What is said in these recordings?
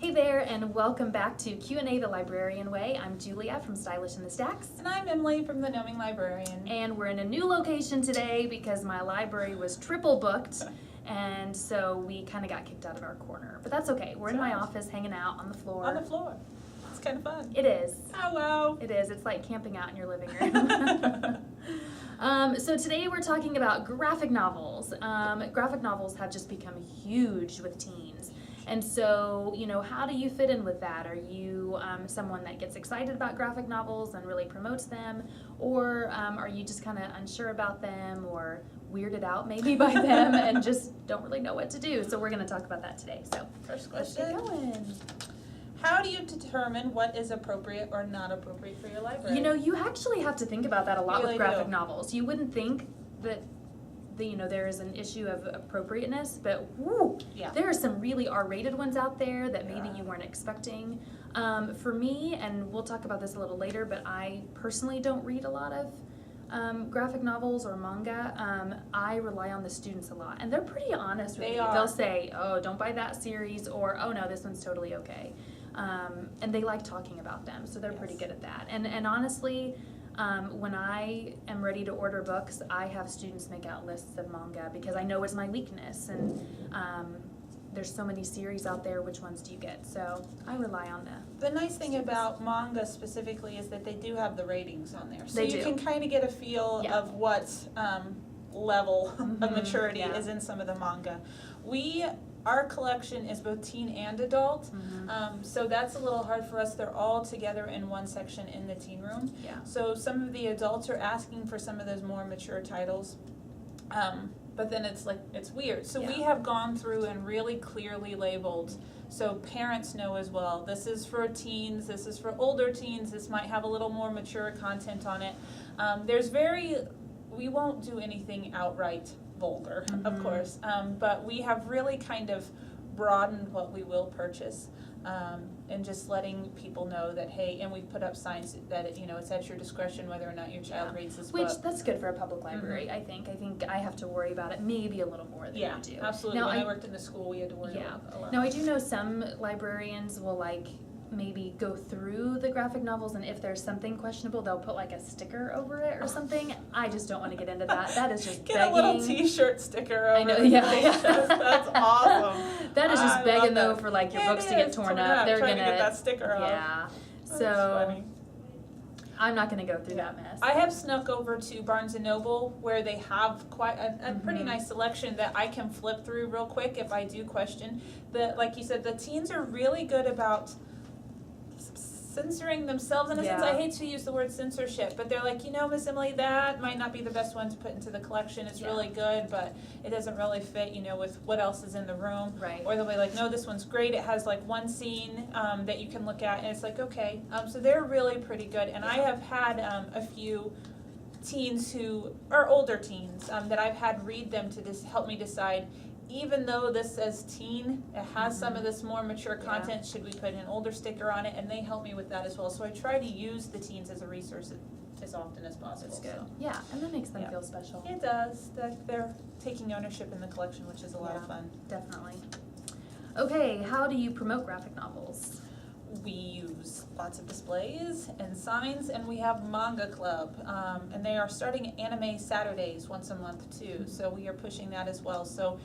Hey there, and welcome back to Q&A the Librarian Way. I'm Julia from Stylish in the Stacks. And I'm Emily from the Gnoming Librarian. And we're in a new location today because my library was triple booked, and so we kind of got kicked out of our corner. But that's okay. We're in my office hanging out on the floor. On the floor. It's kind of fun. It is. Oh, wow. It is. It's like camping out in your living room. So today we're talking about graphic novels. Graphic novels have just become huge with teens. And so, you know, how do you fit in with that? Are you someone that gets excited about graphic novels and really promotes them? Or are you just kind of unsure about them or weirded out maybe by them and just don't really know what to do? So we're going to talk about that today. So first let's question. get going. How do you determine what is appropriate or not appropriate for your library? You know, you actually have to think about that a lot Really with graphic do. novels. You wouldn't think that there is an issue of appropriateness, but woo, Yeah. there are some really R-rated ones out there that maybe Yeah. you weren't expecting. For me, and we'll talk about this a little later, but I personally don't read a lot of graphic novels or manga. I rely on the students a lot, and they're pretty honest with They me. are. They'll say, oh, don't buy that series, or oh no, this one's totally okay. And they like talking about them, so they're pretty Yes. good at that. And honestly, when I am ready to order books, I have students make out lists of manga because I know it's my weakness, and there's so many series out there. Which ones do you get? So I rely on them. The nice thing about manga specifically is that they do have the ratings on there. So They you do. can kind of get a feel Yeah. of what level of Mhm, maturity yeah. is in some of the manga. Our collection is both teen and adult. So that's a little hard for us. They're all together in one section in the teen room. Yeah. So some of the adults are asking for some of those more mature titles. But then it's weird. So we Yeah. have gone through and really clearly labeled so parents know as well. This is for teens, this is for older teens, this might have a little more mature content on it. We won't do anything outright vulgar, of Mhm. course, but we have really kind of broadened what we will purchase, and just letting people know that, hey, and we've put up signs that it's at your discretion whether or not your child Yeah. reads this Which book. that's good for a public library. I think I have to worry about it maybe a little more than Yeah, you do. absolutely. Now, When I worked in the school, we had to worry Yeah. a lot. Now I do know some librarians will maybe go through the graphic novels, and if there's something questionable, they'll put a sticker over it or something. I just don't want to get into that. That is just Get begging. a little T-shirt sticker over I know, the yeah. pages. That's awesome. That is just I begging love though that. for your Yeah, books it to get is. torn up. They're trying gonna to get that sticker off. yeah. That's So funny. I'm not gonna go through that mess. I have snuck over to Barnes & Noble where they have quite a pretty Mhm. nice selection that I can flip through real quick if I do question. Like you said, the teens are really good about censoring themselves in a sense. Yeah. I hate to use the word censorship, but they're like, Miss Emily, that might not be the best one to put into the collection. It's Yeah. really good, but it doesn't really fit, with what else is in the room. Right. Or they'll be like, no, this one's great. It has one scene that you can look at, and it's like, okay. So they're really pretty good. And I have had a few teens who are older teens that I've had read them to help me decide. Even though this says teen, it has some of this more mature Yeah. content. Should we put an older sticker on it? And they help me with that as well. So I try to use the teens as a resource as often as possible. That's good. So. Yeah, and that makes them Yeah. feel special. It does. They're taking ownership in the collection, which is a lot of Yeah. fun. Definitely. Okay, how do you promote graphic novels? We use lots of displays and signs, and we have Manga Club, and they are starting Anime Saturdays once a month too, so we are pushing that as well. So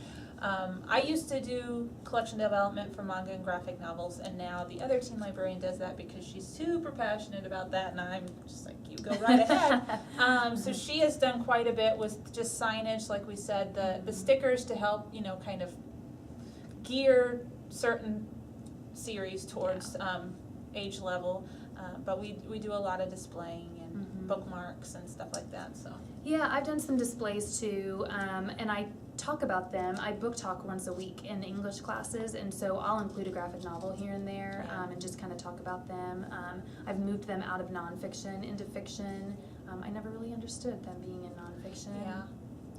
I used to do collection development for manga and graphic novels, and now the other teen librarian does that because she's super passionate about that, and I'm just like, you go right ahead. So she has done quite a bit with just signage, like we said, the stickers to help, kind of gear certain series towards age level, but we do a lot of displaying and Mhm. bookmarks and stuff like that. So Yeah, I've done some displays too, and I talk about them. I book talk once a week in English classes, and so I'll include a graphic novel here and there, and just kind of talk about them. I've moved them out of nonfiction into fiction. I never really understood them being in nonfiction. yeah.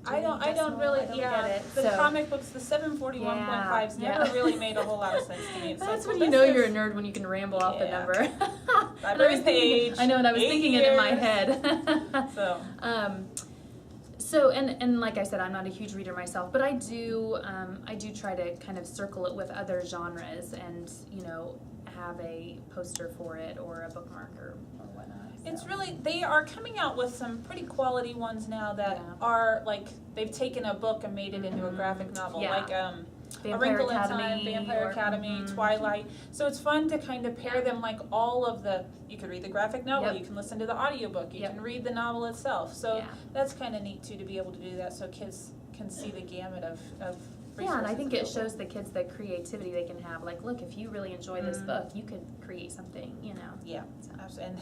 Dewey I don't Decimal, really, I don't yeah, get it, the so- comic books, the 741.5s never Yeah. really made a whole lot of sense to me. It's That's like, when well, you know this you're a is- nerd, when you can ramble off the Yeah. number. And I Library was thinking- page, I know, and I was 8 thinking it in my years. head. So So, and like I said, I'm not a huge reader myself, but I do try to kind of circle it with other genres and, you know, have a poster for it or a bookmark or whatnot. It's really, they are coming out with some pretty quality ones now that Yeah. are like, they've taken a book and made it into a graphic novel, Yeah. like A Vampire Wrinkle in Academy Time, Vampire or- Academy, Twilight. So it's fun to kind of pair them like all of the, you could read the graphic novel, Yep. you can listen to the audiobook, you Yep. can read the novel itself. So Yeah. that's kind of neat too, to be able to do that so kids can see the gamut of Yeah, and I resources think it available. shows the kids the creativity they can have. Like, look, if you really enjoy this book, you could create something, you know. Yeah, absolutely. And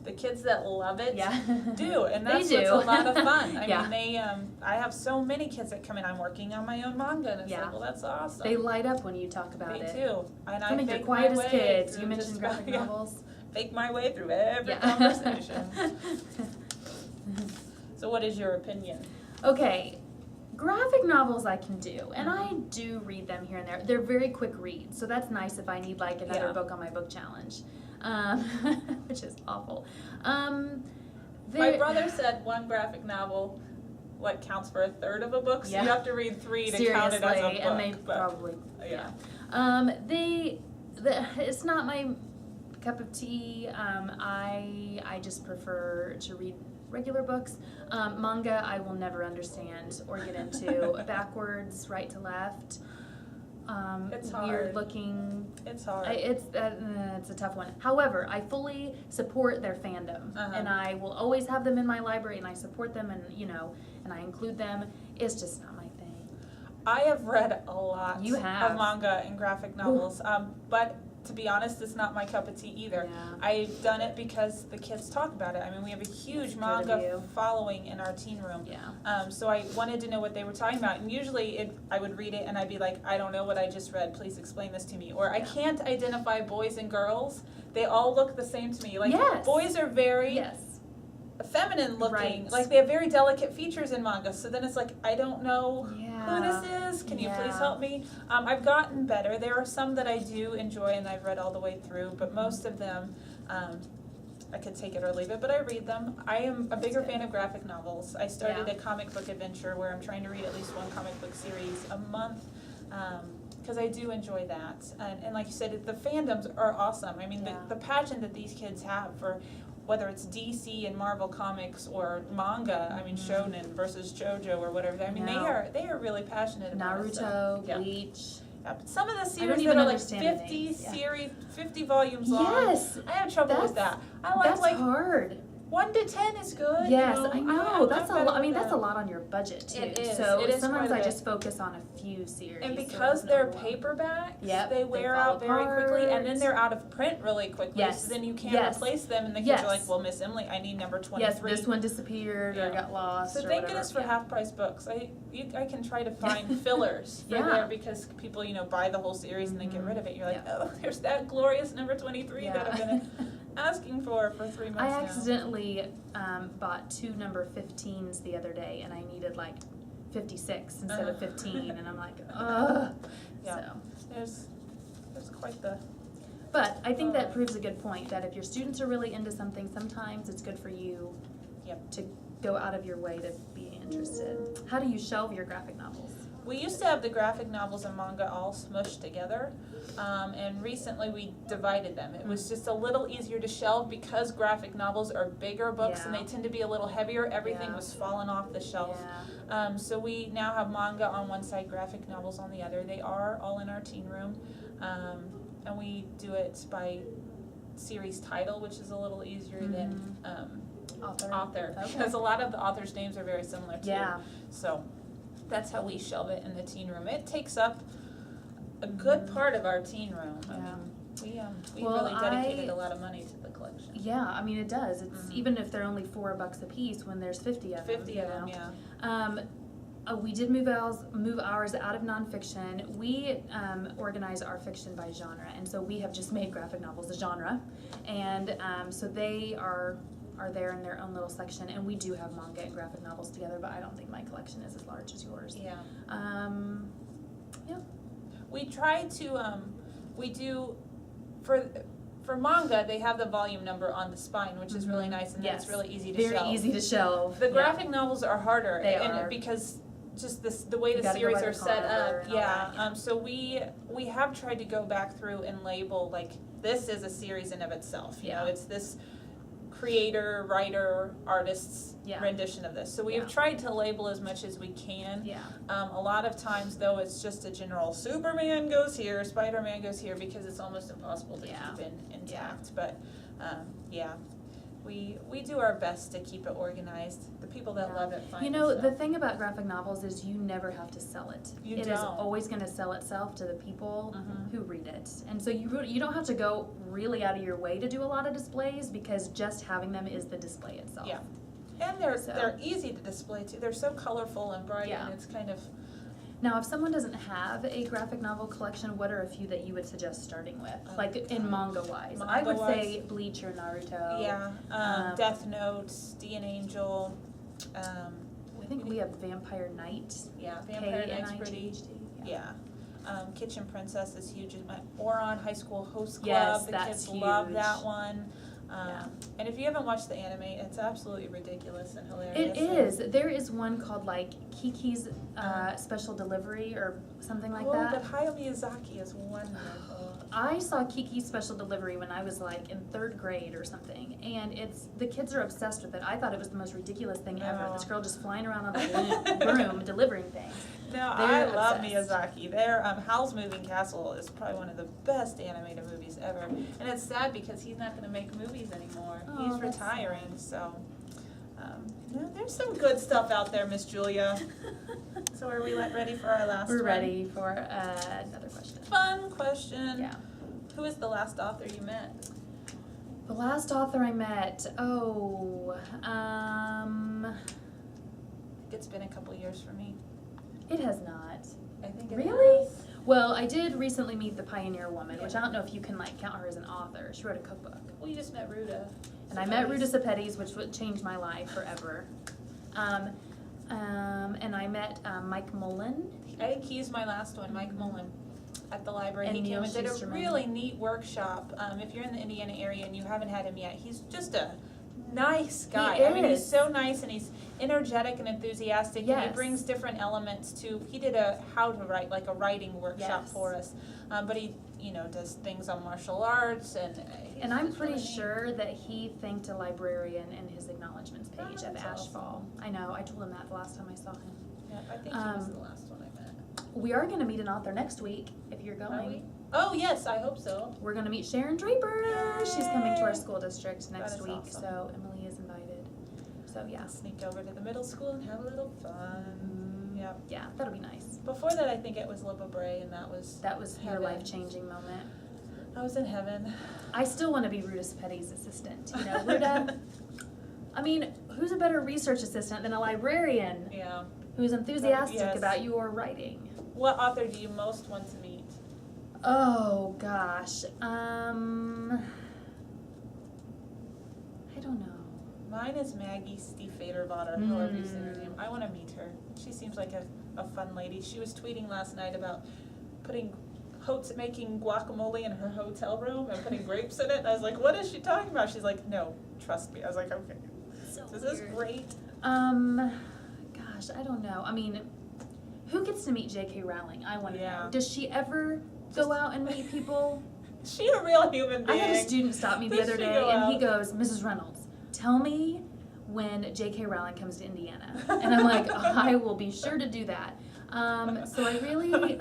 the kids that love it Yeah. do, and They that's do. what's a lot of fun. I Yeah. mean, they, I have so many kids that come in, I'm working on my own manga, and it's Yeah. like, well, that's awesome. They light up when you talk about They it. do. And Some I of your fake my quietest way kids. through You mentioned just graphic yeah, novels. fake my way through every Yeah. conversation. So what is your opinion? Okay, graphic novels I can do, and I do read them here and there. They're very quick reads, so that's nice if I need like another Yeah. book on my book challenge, which is awful. My brother said one graphic novel like counts for a third of a book, so Yeah. you have to read 3 to Seriously, count it as a book. and they but, probably yeah. It's not my cup of tea. I just prefer to read regular books. Manga I will never understand or get into. Backwards, right to left. It's Weird hard. looking. It's hard. It's a tough one. However, I fully support their fandom, Uh-huh. and I will always have them in my library, and I support them, and you know, and I include them. It's just not my thing. I have read a lot You have. of manga and graphic novels, but to be honest, it's not my cup of tea either. Yeah. I've done it because the kids talk about it. I mean, we have a huge Good of manga you. following in our teen room. Yeah. So I wanted to know what they were talking about, and usually I would read it and I'd be like, I don't know what I just read, please explain this to me. Or I Yeah. can't identify boys and girls. They all look the same to me. Like, Yes. boys are very Yes. feminine looking, Right. like they have very delicate features in manga, so then it's like, I don't know who Yeah. this is, can you please Yeah. help me? I've gotten better. There are some that I do enjoy and I've read all the way through, but most of them, I could take it or leave it, but I read them. I am a bigger fan of graphic novels. I started Yeah. a comic book adventure where I'm trying to read at least one comic book series a month, because I do enjoy that. And like you said, the fandoms are awesome. I mean, Yeah. the passion that these kids have for whether it's DC and Marvel Comics or manga, I mean shonen versus JoJo or whatever. I mean No. they are really passionate about it. So, Naruto, yeah. Bleach. Yeah, but some of the don't series that even are like understand the 50 names, yeah. series, 50 volumes long. Yes. I have trouble with that. I like That's like hard. 1 to 10 is good. Yes, you know? I know. That's a better lot. I mean, with that's a that. lot on your budget too. It is. So It is sometimes quite a I bit. just focus on a few series. And so because it's they're not a lot. paperbacks, Yep, they they wear fall out very quickly, and then apart. they're out of print really quickly. Yes. So then you can't Yes. replace them, and the kids Yes. are like, "Well, Miss Emily, I need number 23." Yes, this one disappeared or Yeah. got lost. So or thank whatever. goodness for Yeah. half-price books. I can try to find fillers for Yeah. there because people buy the whole series and then get rid of it. You're like, oh, there's that glorious number 23 that I've been asking for 3 months I now. accidentally bought 2 number 15s the other day, and I needed like 56 instead of 15, and I'm like, ugh. Yeah. So, There's quite the. but I think that proves a good point that if your students are really into something, sometimes it's good for you Yep. to go out of your way to be interested. How do you shelve your graphic novels? We used to have the graphic novels and manga all smushed together, and recently we divided them. It was just a little easier to shelve because graphic novels are bigger books and Yeah. they tend to be a little heavier. Everything Yeah. was falling off the shelf. Yeah. So we now have manga on one side, graphic novels on the other. They are all in our teen room, and we do it by series title, which is a little easier than author, Okay. because a lot of the authors' names are very similar too. Yeah. So that's how we shelve it in the teen room. It takes up a good part of our teen room. I Yeah. mean, we Well, really dedicated a lot of money to the collection. Yeah, I mean it does. It's even if they're only $4 a piece when there's 50 of them. 50 you of them, know? yeah. We did move ours out of nonfiction. We organize our fiction by genre, and so we have just made graphic novels a genre, and so they are there in their own little section. And we do have manga and graphic novels together, but I don't think my collection is as large as yours. Yeah. Yeah. We try to, we do, for for manga, they have the volume number on the spine, which is really nice, and then it's really easy to shelve. Very easy to shelve. The graphic novels are harder, They and are. because just the way You the gotta go series by the are set cover up, and all that, so we have tried to go back through and label, like, this is a series in of itself, you know, it's this creator, writer, artist's rendition of this. So we have tried to label as much as we can. A lot of times, though, it's just a general Superman goes here, Spider-Man goes here, because it's almost impossible to keep it intact. But we do our best to keep it organized. The people that love it find You know, it, the thing about graphic novels is you never have to sell it. It is always going to sell itself to the people who read it. And so you don't have to go really out of your way to do a lot of displays, because just having them is the display itself. Yeah. And they're easy to display too. They're so colorful and bright, and it's kind of. Now, if someone doesn't have a graphic novel collection, what are a few that you would suggest starting with, like in manga-wise? I would say Bleach or Naruto. Yeah, Death Note, D&A Angel. I think we have Vampire Knight. Yeah, Vampire Knight's pretty. Yeah. Kitchen Princess is huge. Oron High School Host Club. The kids love that one. And if you haven't watched the anime, it's absolutely ridiculous and hilarious. It is. There is one called like Kiki's Special Delivery or something like that. But Hayao Miyazaki is wonderful. I saw Kiki's Special Delivery when I was like in 3rd grade or something, and the kids are obsessed with it. I thought it was the most ridiculous thing ever. This girl just flying around on a broom delivering things. No, I love Miyazaki. Howl's Moving Castle is probably one of the best animated movies ever. And it's sad because he's not going to make movies anymore. He's retiring, so. There's some good stuff out there, Miss Julia. So are we ready for our last one? We're ready for another question. Fun question. Yeah. Who is the last author you met? The last author I met, It's been a couple years for me. It has not. I think it Really? has. Well, I did recently meet the Pioneer Woman, which I don't know if you can like count her as an author. She wrote a cookbook. Well, you just met Ruta. And I met Ruta Sepetys, which would change my life forever. And I met Mike Mullen. I think he's my last one, Mike Mullen, at the library. And he came Neil and did a Schusterman. really neat workshop. If you're in the Indiana area and you haven't had him yet, he's just a nice guy. He I mean, he's is. so nice, and he's energetic and enthusiastic. And he Yes. brings different elements to. He did a how to write, like a writing workshop for us. But he, does things on martial arts And I'm pretty sure that he thanked a librarian in his acknowledgments page of that's Ashfall. I know, I told him that the last time I saw him. Yeah, I think he was the last one I met. We are going to meet an author next week, if you're Are going. we? Oh yes, I hope so. We're going to meet Sharon Draper. Yay. She's coming to our school district next is week, awesome. so Emily is invited. So yeah. Sneak over to the middle school and have a little fun. Yep. Yeah, that'll be nice. Before that, I think it was Lipa Bray, and that was your heaven. life-changing moment. I was in heaven. I still want to be Ruta Sepetys' assistant. Ruta, I mean, who's a better research assistant than a librarian Yeah. who's enthusiastic Yes. about your writing? What author do you most want to meet? Oh, gosh. I don't know. Mine is Maggie Stiefvater-Vater, however you say her name. I want to meet her. She seems like a fun lady. She was tweeting last night about making guacamole in her hotel room and putting grapes in it. And I was like, what is she talking about? She's like, no, trust me. I was like, okay. So This is great. Gosh, I don't know. I mean, who gets to meet J.K. Rowling? I want to know. Does she ever go out and meet people? Is she a real human being? I had a student stop me the other day, and he goes, Mrs. Reynolds, tell me when J.K. Rowling comes to Indiana. And I'm like, I will be sure to do that. So I really...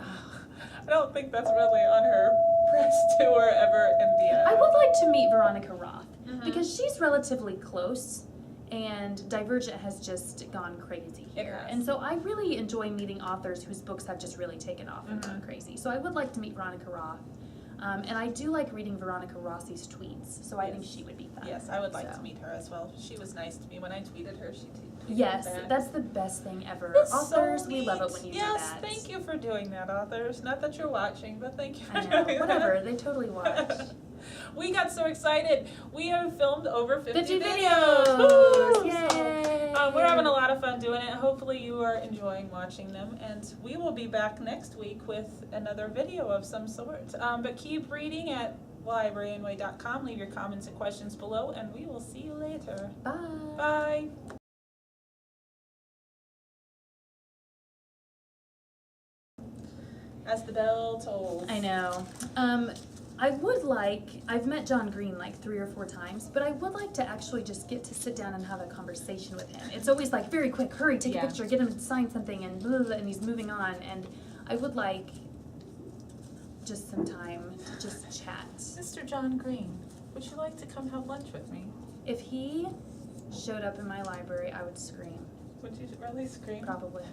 I don't think that's really on her press tour ever in Indiana. I would like to meet Veronica Roth, because she's relatively close, and Divergent has just gone crazy here. And so I really enjoy meeting authors whose books have just really taken off and gone crazy. So I would like to meet Veronica Roth. And I do like reading Veronica Rossi's tweets, so I think she would be fun. Yes, I would like to meet her as well. She was nice to me when I tweeted her. She tweeted Yes, back. that's the best thing ever. That's Authors, so we love it neat. when you do Yes, that. thank you for doing that, authors. Not that you're watching, but thank you for I know, doing whatever, that. they totally watch. We got so excited. We have filmed over 50 videos! Woo! Yay! So, we're having a lot of fun doing it. Hopefully you are enjoying watching them. And we will be back next week with another video of some sort. But keep reading at libraryny.com. Leave your comments and questions below, and we will see you later. Bye. Bye. As the bell tolls. I know. I've met John Green like 3 or 4 times, but I would like to actually just get to sit down and have a conversation with him. It's always like very quick, hurry, take a picture, get him to sign something, and blah, blah, blah, and he's moving on. And I would like just some time to just chat. Mr. John Green, would you like to come have lunch with me? If he showed up in my library, I would scream. Would you really scream? Probably.